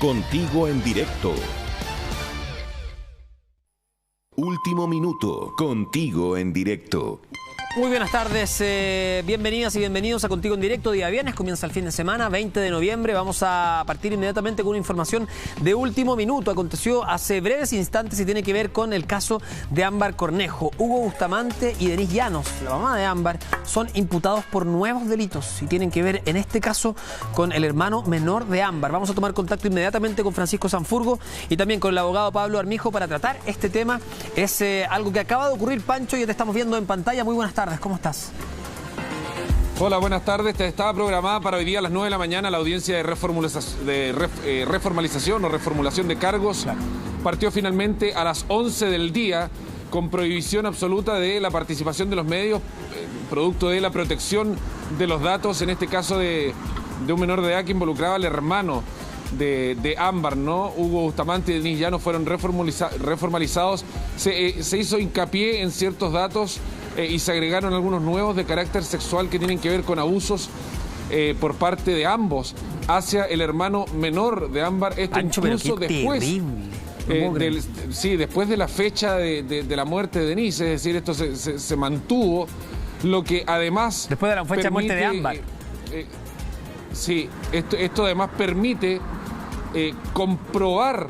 Contigo en directo. Último minuto, Contigo en directo. Muy buenas tardes, bienvenidas y bienvenidos a Contigo en Directo. Día viernes, comienza el fin de semana, 20 de noviembre. Vamos a partir inmediatamente con una información de último minuto. Aconteció hace breves instantes y tiene que ver con el caso de Ámbar Cornejo. Hugo Bustamante y Denise Llanos, la mamá de Ámbar, son imputados por nuevos delitos y tienen que ver en este caso con el hermano menor de Ámbar. Vamos a tomar contacto inmediatamente con Francisco Sanfurgo y también con el abogado Pablo Armijo para tratar este tema. Es algo que acaba de ocurrir, Pancho, y te estamos viendo en pantalla. Muy buenas tardes. ¿Cómo estás? Hola, buenas tardes. Estaba programada para hoy día a las 9 de la mañana la audiencia de reformalización o reformulación de cargos. Claro. Partió finalmente a las 11 del día con prohibición absoluta de la participación de los medios, producto de la protección de los datos, en este caso de un menor de edad que involucraba al hermano de Ámbar, ¿no? Hugo Bustamante y Denise Llanos fueron reformalizados. Se hizo hincapié en ciertos datos y se agregaron algunos nuevos de carácter sexual que tienen que ver con abusos por parte de ambos hacia el hermano menor de Ámbar. Esto Ancho, incluso después, después de la fecha de la muerte de Denise, es decir, esto se mantuvo, lo que además después de la fecha de muerte de Ámbar. Esto además permite comprobar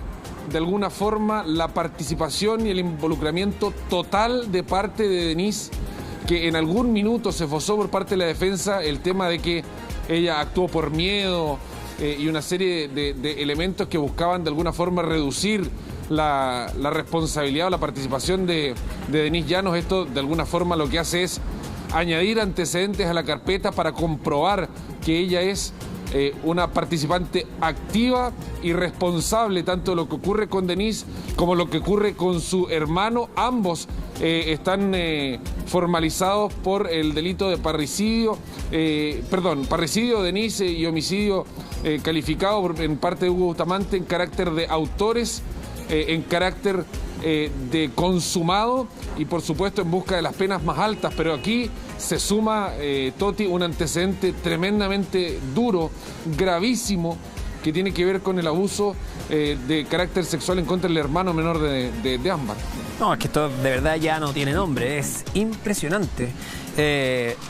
de alguna forma la participación y el involucramiento total de parte de Denise, que en algún minuto se esbozó por parte de la defensa el tema de que ella actuó por miedo y una serie de elementos que buscaban de alguna forma reducir la responsabilidad o la participación de Denise Llanos. Esto de alguna forma lo que hace es añadir antecedentes a la carpeta para comprobar que ella es una participante activa y responsable tanto de lo que ocurre con Denise como lo que ocurre con su hermano. Ambos están formalizados por el delito de parricidio de Denise y homicidio calificado en parte de Hugo Bustamante en carácter de autores, en carácter de consumado y por supuesto en busca de las penas más altas. Pero aquí se suma, Toti, un antecedente tremendamente duro, gravísimo, que tiene que ver con el abuso de carácter sexual en contra del hermano menor de Ámbar. No, es que esto de verdad ya no tiene nombre, es impresionante.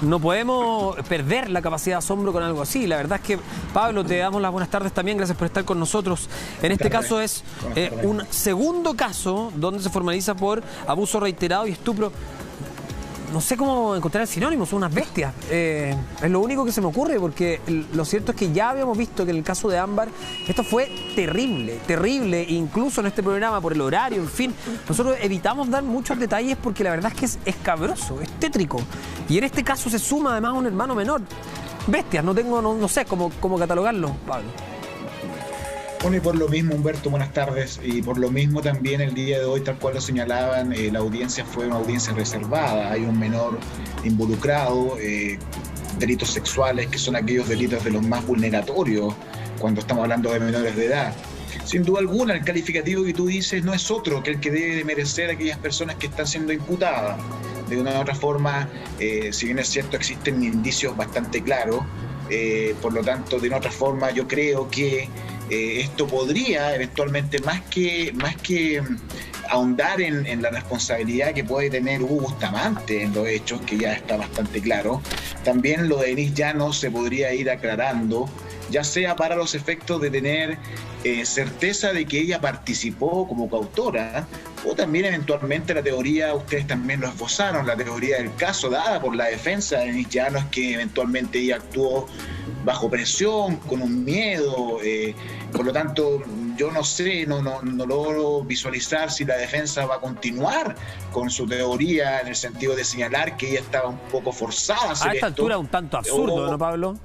No podemos perder la capacidad de asombro con algo así. La verdad es que, Pablo, te damos las buenas tardes también, gracias por estar con nosotros. En este caso es un segundo caso donde se formaliza por abuso reiterado y estupro. No sé cómo encontrar el sinónimo, son unas bestias. Es lo único que se me ocurre, porque lo cierto es que ya habíamos visto que en el caso de Ámbar esto fue terrible, terrible, incluso en este programa por el horario, en fin. Nosotros evitamos dar muchos detalles porque la verdad es que es escabroso, es tétrico. Y en este caso se suma además un hermano menor. Bestias, no sé cómo catalogarlo, Pablo. Bueno, y por lo mismo, Humberto, buenas tardes, y por lo mismo también el día de hoy, tal cual lo señalaban, la audiencia fue una audiencia reservada. Hay un menor involucrado, delitos sexuales, que son aquellos delitos de los más vulneratorios cuando estamos hablando de menores de edad. Sin duda alguna, el calificativo que tú dices no es otro que el que debe de merecer a aquellas personas que están siendo imputadas. De una u otra forma, si bien es cierto, existen indicios bastante claros, por lo tanto, de una otra forma, yo creo que esto podría eventualmente, más que ahondar en la responsabilidad que puede tener Hugo Bustamante en los hechos, que ya está bastante claro, también lo de Denise Llanos se podría ir aclarando, ya sea para los efectos de tener certeza de que ella participó como coautora, o también eventualmente la teoría, ustedes también lo esbozaron, la teoría del caso dada por la defensa de Denise Llanos, que eventualmente ella actuó bajo presión, con un miedo, por lo tanto yo no sé, no logro visualizar si la defensa va a continuar con su teoría en el sentido de señalar que ella estaba un poco forzada a hacer a esta altura un tanto absurdo, ¿no, Pablo?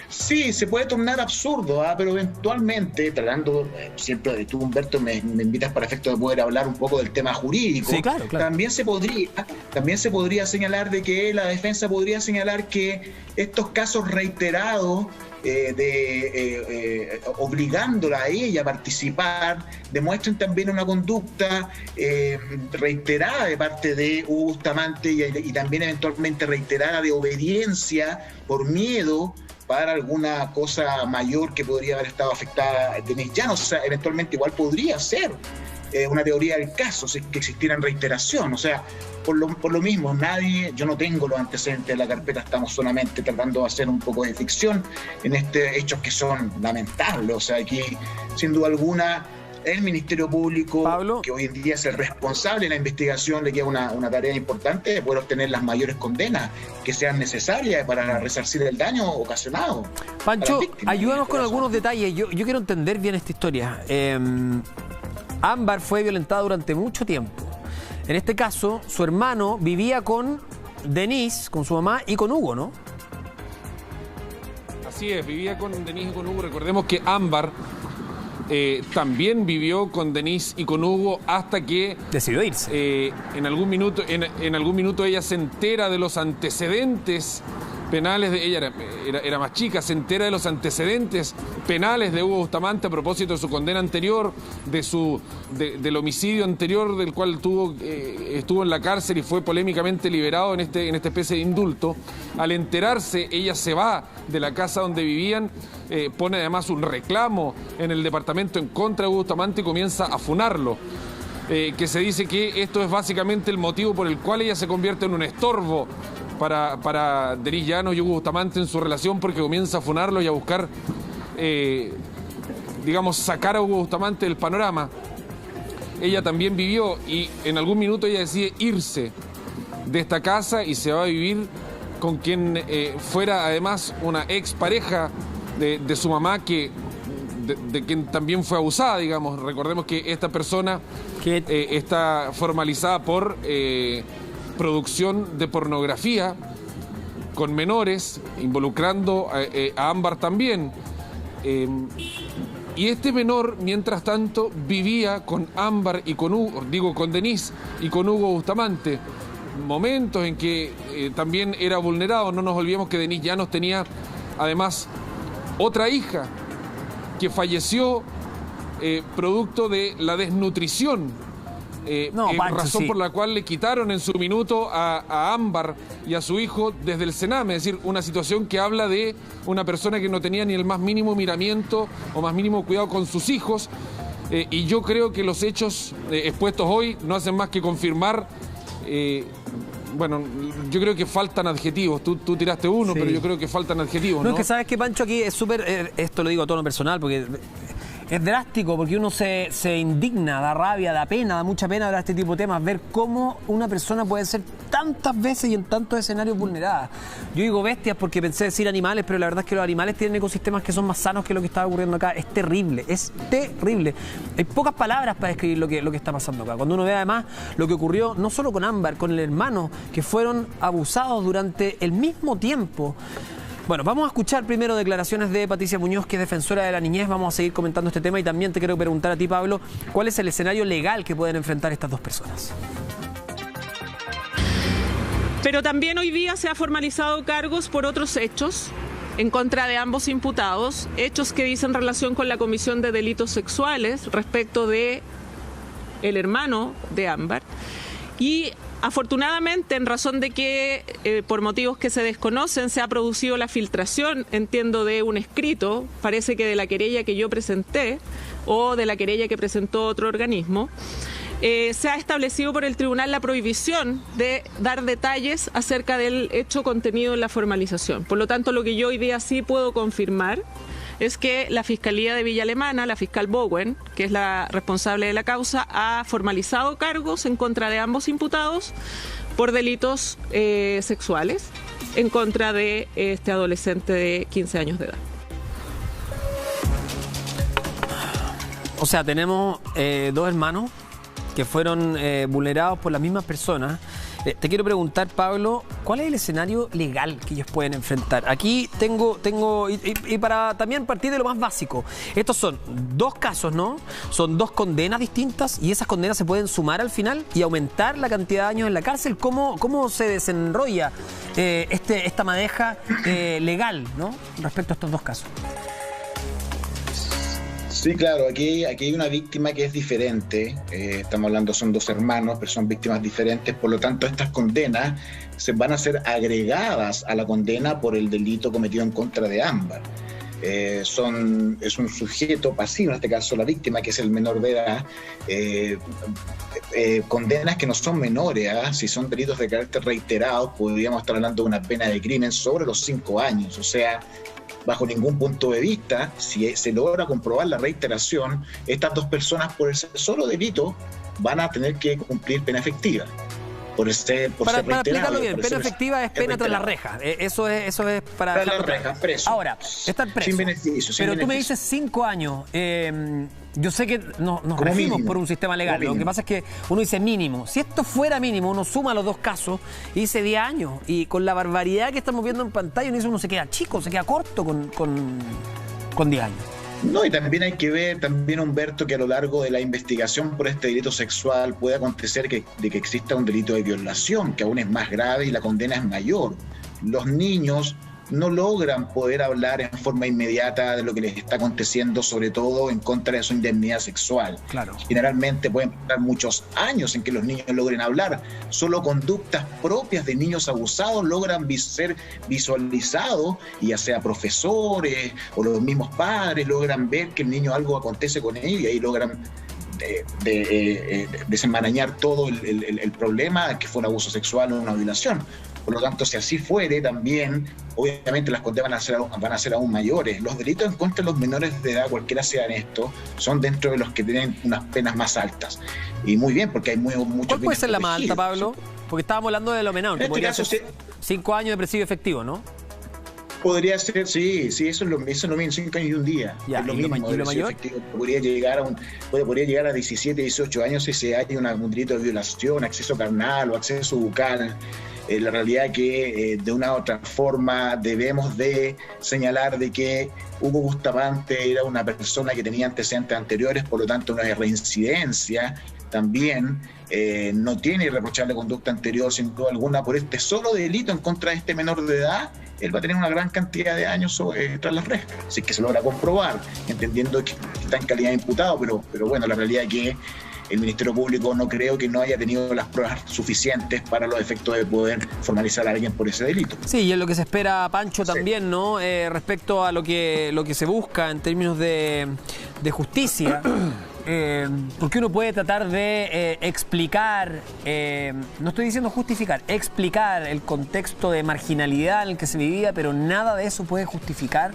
Sí, se puede tornar absurdo, pero eventualmente, tratando siempre de tú, Humberto, me invitas para efecto de poder hablar un poco del tema jurídico. Sí, claro. También se podría señalar de que la defensa podría señalar que estos casos reiterados obligándola a ella a participar, demuestren también una conducta reiterada de parte de Hugo Bustamante y también eventualmente reiterada de obediencia por miedo para alguna cosa mayor que podría haber estado afectada Denise Llanos. O sea, eventualmente igual podría ser una teoría del caso, si que existieran reiteración. O sea, por lo mismo, yo no tengo los antecedentes de la carpeta, estamos solamente tratando de hacer un poco de ficción en hechos que son lamentables. O sea, aquí, sin duda alguna, el Ministerio Público, Pablo, que hoy en día es el responsable de la investigación, le queda una tarea importante de poder obtener las mayores condenas que sean necesarias para resarcir el daño ocasionado. Pancho, ayúdanos con algunos detalles. Yo quiero entender bien esta historia. Ámbar fue violentada durante mucho tiempo. En este caso, su hermano vivía con Denise, con su mamá y con Hugo, ¿no? Así es, vivía con Denise y con Hugo. Recordemos que Ámbar también vivió con Denise y con Hugo hasta que decidió irse. En algún minuto ella se entera de los antecedentes penales de ella, era más chica, se entera de los antecedentes penales de Hugo Bustamante a propósito de su condena anterior, del homicidio anterior del cual estuvo en la cárcel y fue polémicamente liberado en esta especie de indulto. Al enterarse, ella se va de la casa donde vivían, pone además un reclamo en el departamento en contra de Hugo Bustamante y comienza a funarlo. Que se dice que esto es básicamente el motivo por el cual ella se convierte en un estorbo para Denise Llanos y Hugo Bustamante en su relación, porque comienza a funarlo y a buscar, sacar a Hugo Bustamante del panorama. Ella también vivió y en algún minuto ella decide irse de esta casa y se va a vivir con quien fuera además una expareja de su mamá, de quien también fue abusada, digamos. Recordemos que esta persona está formalizada por producción de pornografía con menores, involucrando a Ámbar también. Y este menor, mientras tanto, vivía con Ámbar y con Denise y con Hugo Bustamante. Momentos en que también era vulnerado. No nos olvidemos que Denise Llanos tenía además otra hija que falleció producto de la desnutrición. Razón por la cual le quitaron en su minuto a Ámbar y a su hijo desde el Sename. Es decir, una situación que habla de una persona que no tenía ni el más mínimo miramiento o más mínimo cuidado con sus hijos. Y yo creo que los hechos expuestos hoy no hacen más que confirmar. Yo creo que faltan adjetivos. Tú tiraste uno, sí, pero yo creo que faltan adjetivos, ¿no? Es que sabes que, Pancho, aquí es súper, esto lo digo a tono personal, porque es drástico, porque uno se indigna, da rabia, da pena, da mucha pena hablar de este tipo de temas, ver cómo una persona puede ser tantas veces y en tantos escenarios vulnerada. Yo digo bestias porque pensé decir animales, pero la verdad es que los animales tienen ecosistemas que son más sanos que lo que está ocurriendo acá. Es terrible, es terrible. Hay pocas palabras para describir lo que está pasando acá. Cuando uno ve además lo que ocurrió no solo con Ámbar, con el hermano, que fueron abusados durante el mismo tiempo. Bueno, vamos a escuchar primero declaraciones de Patricia Muñoz, que es defensora de la niñez. Vamos a seguir comentando este tema y también te quiero preguntar a ti, Pablo, ¿cuál es el escenario legal que pueden enfrentar estas dos personas? Pero también hoy día se ha formalizado cargos por otros hechos en contra de ambos imputados, hechos que dicen relación con la comisión de delitos sexuales respecto de el hermano de Ámbar. Y afortunadamente, en razón de que por motivos que se desconocen se ha producido la filtración, entiendo, de un escrito, parece que de la querella que yo presenté o de la querella que presentó otro organismo, se ha establecido por el tribunal la prohibición de dar detalles acerca del hecho contenido en la formalización. Por lo tanto, lo que yo hoy día sí puedo confirmar es que la Fiscalía de Villa Alemana, la fiscal Bowen, que es la responsable de la causa, ha formalizado cargos en contra de ambos imputados por delitos sexuales en contra de este adolescente de 15 años de edad. O sea, tenemos dos hermanos que fueron vulnerados por las mismas personas. Te quiero preguntar, Pablo, ¿cuál es el escenario legal que ellos pueden enfrentar? Aquí tengo y para también partir de lo más básico, estos son dos casos, ¿no? Son dos condenas distintas y esas condenas se pueden sumar al final y aumentar la cantidad de años en la cárcel. ¿Cómo se desenrolla esta madeja legal, ¿no? Respecto a estos dos casos. Sí, claro, aquí hay una víctima que es diferente. Estamos hablando, son dos hermanos, pero son víctimas diferentes. Por lo tanto, estas condenas se van a ser agregadas a la condena por el delito cometido en contra de Ámbar. Es un sujeto pasivo, en este caso la víctima, que es el menor de edad. Condenas que no son menores, si son delitos de carácter reiterado, podríamos estar hablando de una pena de crimen sobre los 5 años. O sea, bajo ningún punto de vista, si se logra comprobar la reiteración, estas dos personas por ese solo delito van a tener que cumplir pena efectiva. Para explicarlo bien, pena efectiva es pena tras las rejas. Eso es para... Tras las rejas, preso. Ahora, estar preso. Sin beneficio. Pero tú me dices 5 años. Yo sé que nos regimos por un sistema legal. Lo que pasa es que uno dice mínimo. Si esto fuera mínimo, uno suma los dos casos y dice 10 años. Y con la barbaridad que estamos viendo en pantalla, uno se queda chico, se queda corto con 10 años. No, y también hay que ver, Humberto, que a lo largo de la investigación por este delito sexual puede acontecer que exista un delito de violación, que aún es más grave y la condena es mayor. Los niños no logran poder hablar en forma inmediata de lo que les está aconteciendo, sobre todo en contra de su indemnidad sexual. Claro. Generalmente pueden pasar muchos años en que los niños logren hablar. Solo conductas propias de niños abusados logran ser visualizados, y ya sea profesores o los mismos padres logran ver que el niño algo acontece con ellos, y ahí logran desenmarañar todo el problema, que fue un abuso sexual o una violación. Por lo tanto, si así fuere, también, obviamente, las condenas van a ser aún mayores. Los delitos en contra de los menores de edad, cualquiera sean estos, son dentro de los que tienen unas penas más altas. Y muy bien, porque hay muchos... ¿Cuál puede ser la más alta, Pablo? Porque estábamos hablando de lo menor, que podría ser 5 años de presidio efectivo, ¿no? Podría ser, sí, eso es lo mismo, 5 años y un día. Ya, es lo ¿y mismo, lo mayor? Podría llegar a 17, 18 años si hay un delito de violación, acceso carnal o acceso bucal. La realidad es que de una u otra forma debemos de señalar de que Hugo Bustamante era una persona que tenía antecedentes anteriores, por lo tanto no hay reincidencia. También no tiene irreprochable conducta anterior, sin duda alguna, por este solo delito en contra de este menor de edad. Él va a tener una gran cantidad de años tras las rejas, así que se logra comprobar, entendiendo que está en calidad de imputado, pero bueno, la realidad es que el Ministerio Público no creo que no haya tenido las pruebas suficientes para los efectos de poder formalizar a alguien por ese delito. Sí, y es lo que se espera, Pancho, también, ¿no? Respecto a lo que se busca en términos de justicia. Porque uno puede tratar de explicar, no estoy diciendo justificar, explicar el contexto de marginalidad en el que se vivía, pero nada de eso puede justificar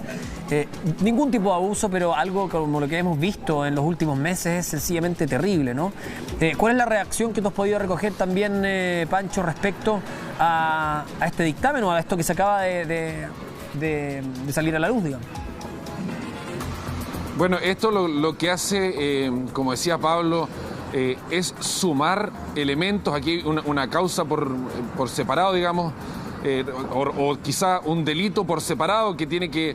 ningún tipo de abuso, pero algo como lo que hemos visto en los últimos meses es sencillamente terrible, ¿no? ¿Cuál es la reacción que tú has podido recoger también, Pancho, respecto a este dictamen o a esto que se acaba de salir a la luz, digamos? Bueno, esto lo que hace, como decía Pablo, es sumar elementos. Aquí hay una causa por separado, digamos, o quizá un delito por separado que tiene que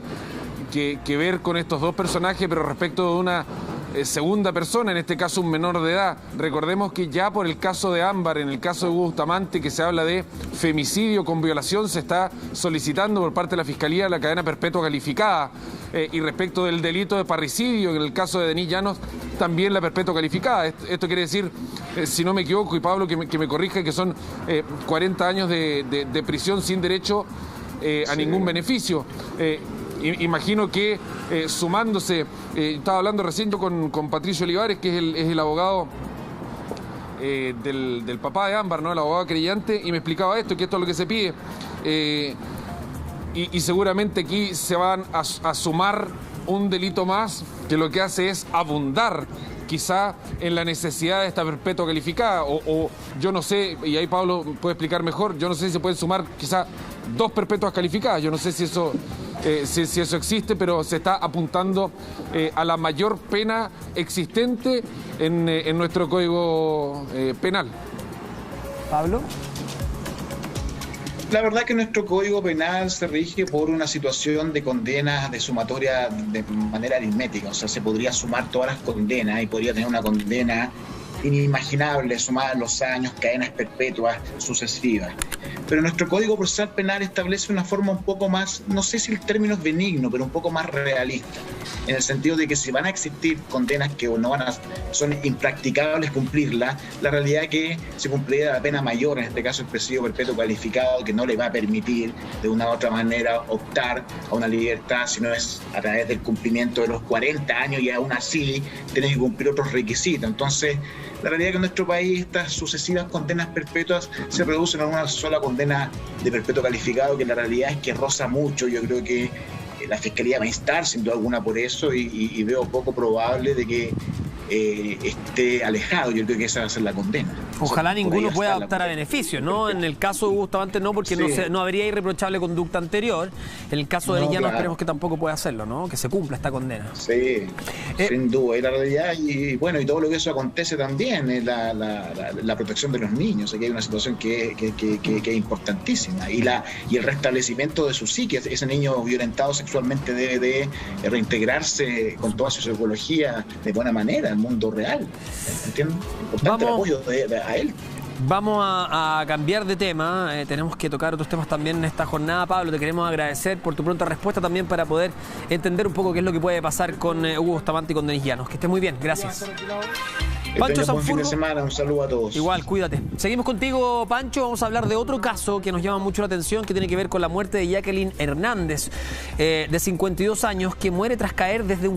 ver con estos dos personajes, pero respecto de una segunda persona, en este caso un menor de edad. Recordemos que ya por el caso de Ámbar, en el caso de Hugo Bustamante, que se habla de femicidio con violación, se está solicitando por parte de la Fiscalía la cadena perpetua calificada. Y respecto del delito de parricidio, en el caso de Denis Llanos, también la perpetua calificada. Esto quiere decir, si no me equivoco, y Pablo que me corrija, que son 40 años de prisión sin derecho a ningún beneficio. Imagino que sumándose, estaba hablando recién con Patricio Olivares, que es el abogado del papá de Ámbar, ¿no? El abogado creyente, y me explicaba esto, que esto es lo que se pide. Y seguramente aquí se van a sumar un delito más, que lo que hace es abundar quizá en la necesidad de esta perpetua calificada, o yo no sé, y ahí Pablo puede explicar mejor, yo no sé si se pueden sumar quizá 2 perpetuas calificadas, yo no sé si eso existe, pero se está apuntando a la mayor pena existente en nuestro Código Penal. Pablo. La verdad que nuestro Código Penal se rige por una situación de condenas de sumatoria de manera aritmética, o sea, se podría sumar todas las condenas y podría tener una condena inimaginable sumar los años, cadenas perpetuas sucesivas. Pero nuestro Código Procesal Penal establece una forma un poco más, no sé si el término es benigno, pero un poco más realista, en el sentido de que si van a existir condenas que no son impracticables cumplirlas, la realidad es que se cumpliría la pena mayor, en este caso el presidio perpetuo calificado, que no le va a permitir de una u otra manera optar a una libertad, sino es a través del cumplimiento de los 40 años, y aún así tiene que cumplir otros requisitos. Entonces, la realidad es que en nuestro país estas sucesivas condenas perpetuas se reducen a una sola condena de perpetuo calificado, que la realidad es que roza mucho. Yo creo que la Fiscalía va a instar sin duda alguna por eso, y veo poco probable de que esté alejado. Yo creo que esa va a ser la condena. Ojalá ninguno pueda optar a beneficio, ¿no? En el caso de Hugo Bustamante no, porque no habría irreprochable conducta anterior. En el caso de Arellano esperemos que tampoco pueda hacerlo, ¿no? Que se cumpla esta condena. Sí, sin duda. Y la realidad, y bueno, y todo lo que eso acontece también, es la protección de los niños. Aquí hay una situación que es importantísima. Y el restablecimiento de su psique. Ese niño violentado sexualmente debe de reintegrarse con toda su psicología de buena manera al mundo real. ¿Entiendes? Importante el apoyo a él. Vamos a cambiar de tema. Tenemos que tocar otros temas también en esta jornada. Pablo, te queremos agradecer por tu pronta respuesta también para poder entender un poco qué es lo que puede pasar con Hugo Bustamante y con Denis Llanos. Que estés muy bien, gracias. Pancho Sanfurgo, buen fin de semana, un saludo a todos. Igual, cuídate. Seguimos contigo, Pancho. Vamos a hablar de otro caso que nos llama mucho la atención, que tiene que ver con la muerte de Jacqueline Hernández, de 52 años, que muere tras caer desde un